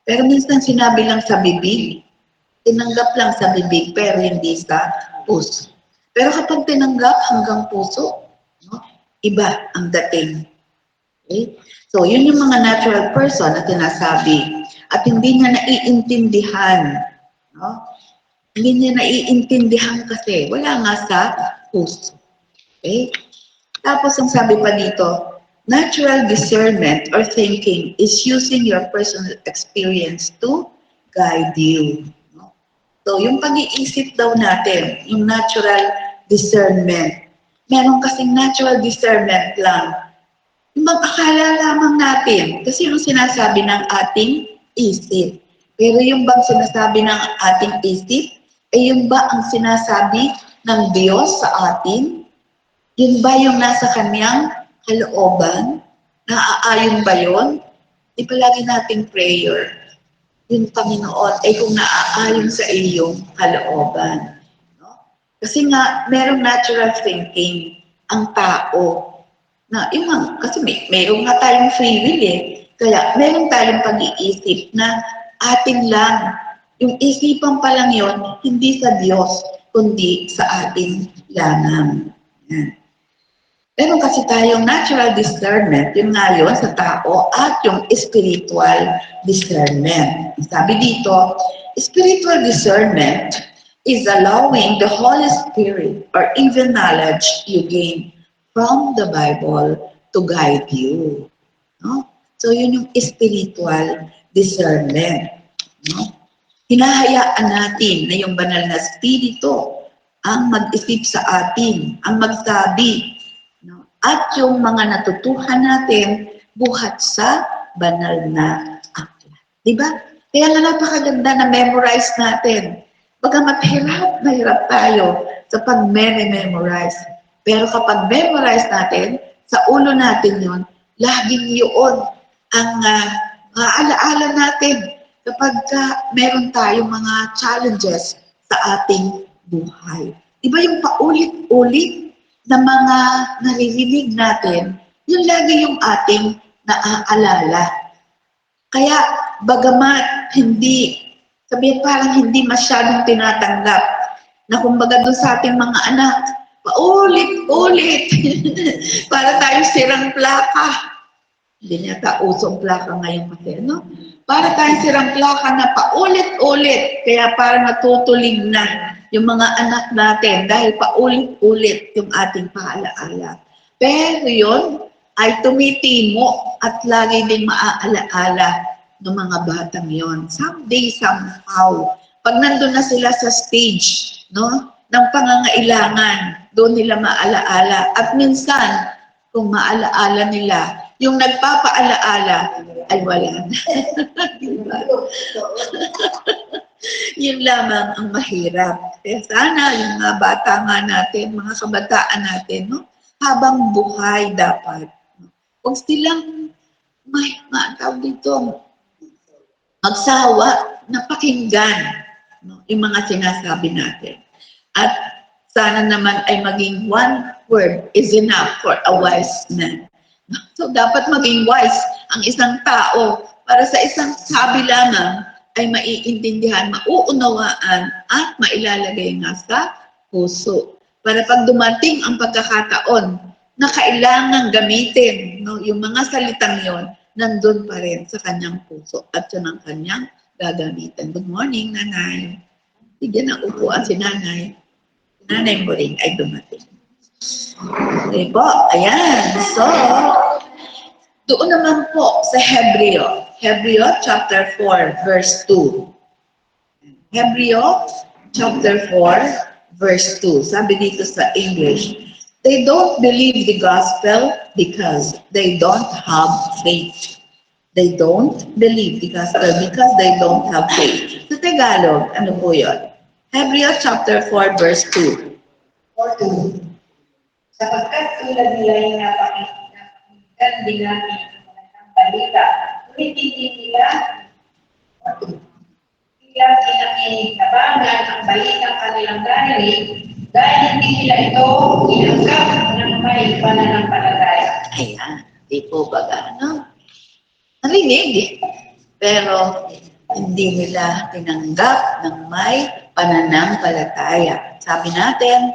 Pero minsan sinabi lang sa bibig, tinanggap lang sa bibig, pero hindi sa puso. Pero kapag tinanggap hanggang puso, no, iba ang dating. Okay? So, yun yung mga natural person na sinasabi. At hindi niya naiintindihan. No? Hindi niya naiintindihan kasi wala nga sa puso. Okay? Tapos ang sabi pa dito, natural discernment or thinking is using your personal experience to guide you. No? So, yung pag-iisip daw natin, yung natural discernment. Meron kasing natural discernment lang. Yung mag-akala lamang natin. Kasi yung sinasabi ng ating isip. Pero yung bang sinasabi ng ating isip, ay yung ba ang sinasabi ng Diyos sa atin? Yun ba yung nasa kanyang kalooban? Naaayon ba yun? Di palagi nating prayer. Yung Panginoon ay kung naaayon sa iyong kalooban. No? Kasi nga, merong natural thinking ang tao. Na, kasi mayroon nga tayong free will eh. Kaya meron tayong pag-iisip na atin lang. Yung isipan pa lang yun, hindi sa Diyos, kundi sa atin lamang. Yan. Meron kasi tayong natural discernment, yun nga yun sa tao, at yung spiritual discernment. Sabi dito, spiritual discernment is allowing the Holy Spirit or even knowledge you gain from the Bible to guide you. No? So yun yung spiritual discernment. No? Hinahayaan natin na yung banal na spirito ang mag-isip sa atin, ang magsabi. No? At yung mga natutuhan natin buhat sa banal na aklat. Diba? Kaya nga napakaganda na memorize natin. Bagamat mahirap tayo sa pag-memorize. Pero kapag memorize natin, sa ulo natin yon, laging yun ang maalaala natin kapag meron tayong mga challenges sa ating buhay. Diba yung paulit-ulit na mga naririnig natin, yun lagi yung ating naaalala. Kaya bagamat hindi, sabihin parang hindi masyadong tinatanggap na kumbaga doon sa ating mga anak, paulit-ulit. Para tayong sirang plaka. Hindi yata usong plaka ngayon kasi, no? Para tayong sirang plaka na paulit-ulit. Kaya parang natutulig na yung mga anak natin dahil paulit-ulit yung ating paalaala. Pero yun ay tumitimo at lagi din maaalaala ng mga batang yon. Someday, somehow, pag nandun na sila sa stage, no, ng pangangailangan, doon nila maalaala. At minsan, kung maalaala nila, yung nagpapaalaala ay wala na. Diba? Yun lamang ang mahirap. Kaya sana yung mga bata nga natin, mga kabataan natin, no, habang buhay dapat. Huwag silang tawag dito, magsawa na pakinggan, no, yung mga sinasabi natin. At sana naman ay maging one word is enough for a wise man. So dapat maging wise ang isang tao para sa isang sabi lamang ay maiintindihan, mauunawaan at mailalagay nga sa puso. Para pag dumating ang pagkakataon na kailangan gamitin, no, yung mga salitang yon, nandun pa rin sa kanyang puso at yun ang kanyang gagamitin. Good morning, Nanay. Bigyan ng upuan si Nanay. Nanay mo rin ay dumating. Okay po, ayan. So, doon naman po sa Hebreo. Hebreo chapter 4, verse 2. Hebreo chapter 4, verse 2. Sabi dito sa English, they don't believe the gospel because they don't have faith. They don't believe the gospel because they don't have faith. Sa Tagalog, ano po yun? Hebreo chapter 4, verse 2. 4:2. Sapagkat tulad nila yung napakinggan din natin ang balita, ngunit hindi nila pinakinabangan ang balitang kanilang narinig dahil hindi nila ito tinanggap ng may pananampalataya. Ayan, di po ba ano? Narinig. Pero hindi nila tinanggap ng may pananampalataya. Sabi natin,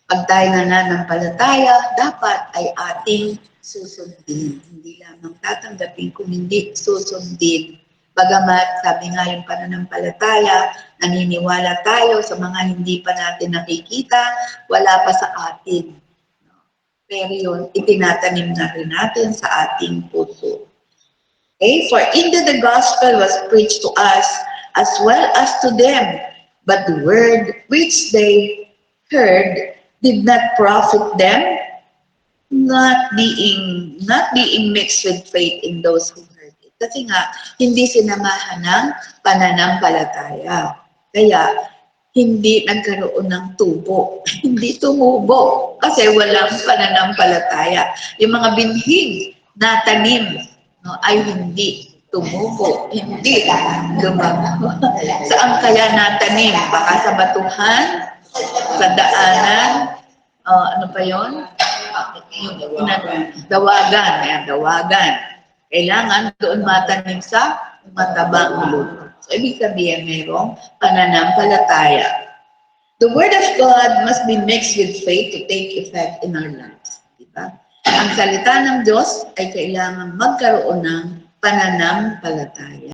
pag tayo nananampalataya, dapat ay ating susundin. Hindi lamang tatanggapin kung hindi susundin. Bagamat sabi nga yung pananampalataya, naniniwala tayo sa mga hindi pa natin nakikita, wala pa sa atin. Pero yun, itinatanim na rin natin sa ating puso. Okay? For indeed the gospel was preached to us as well as to them, but the word which they heard did not profit them, not being mixed with faith in those who heard it. Kasi nga, hindi sinamahan ng pananampalataya. Kaya, hindi nagkaroon ng tubo. Hindi tumubo. Kasi walang pananampalataya. Yung mga binhig na tanim, no, ay hindi tumubo. Hindi lumago. Saan kaya natanim? Baka sa batuhan, sa daanan, ano pa yon? Dawagan. Ayan, dawagan. Kailangan doon matanim sa matabang lupa. So, ibig sabihin, mayroong pananampalataya. The Word of God must be mixed with faith to take effect in our lives. Diba? Ang salita ng Diyos ay kailangan magkaroon ng pananampalataya.